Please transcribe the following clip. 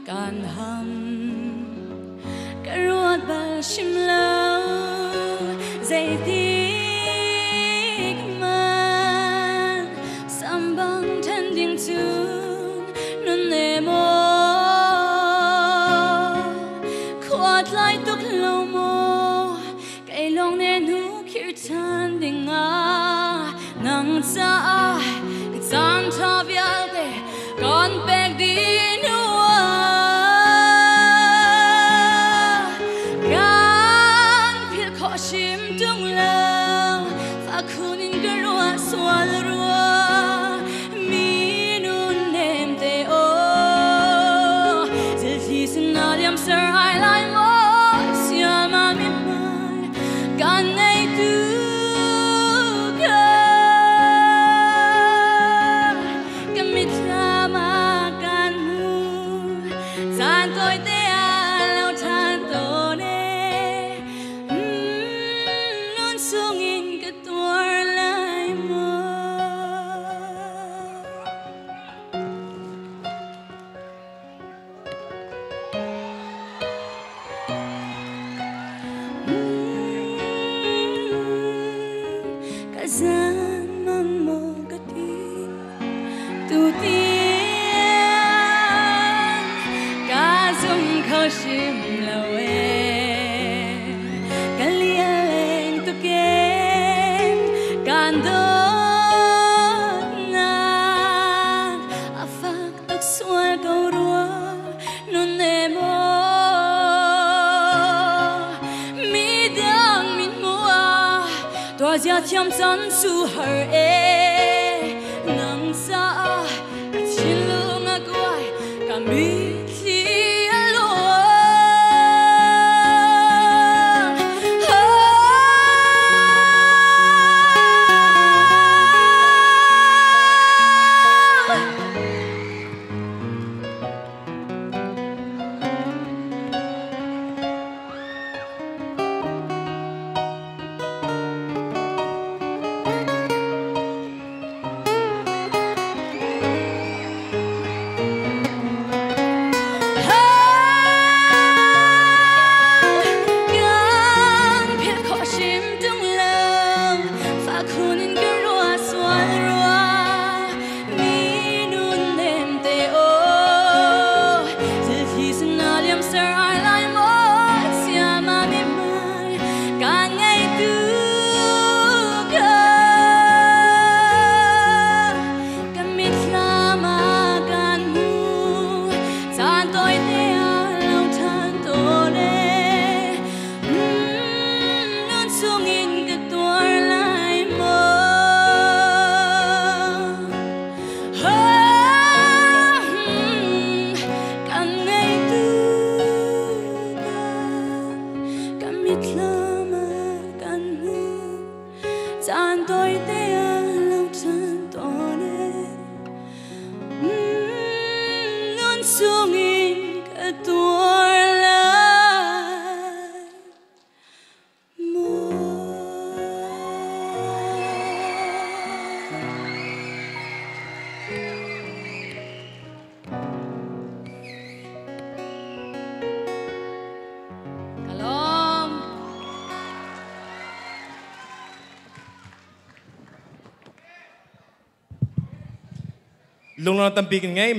กันหำกระรวดบาชิมแล้วใจตีกมันสัมบังทันดิ่งจูนนั่นเอโมขวดไล่ตุกลมโมไก่ลงเนนูคิดทันดิ่งนังจ้าก็จานทอบิลเดก่อนเบกดีนัวกันพิลขอชิมจุงเลวฝากคุณอินกรัวสวรรรัวมีนุนเนมเตโอจะที่สนาเลียมเซอร์ไฮไลท์โมเสียมาไม่มากันในตัวKazan mamogati tutian kazum khashim lawe kalian tuken kandot na afak takswal kaurua nunemo midang minmua Doa thiam chân su her e nang sa ka chin lu nga kwai ka mi thi alo Tan tôi te lâu tan tone non sungin ka tuar lai mo Kalom Lung lang tampigin ngay,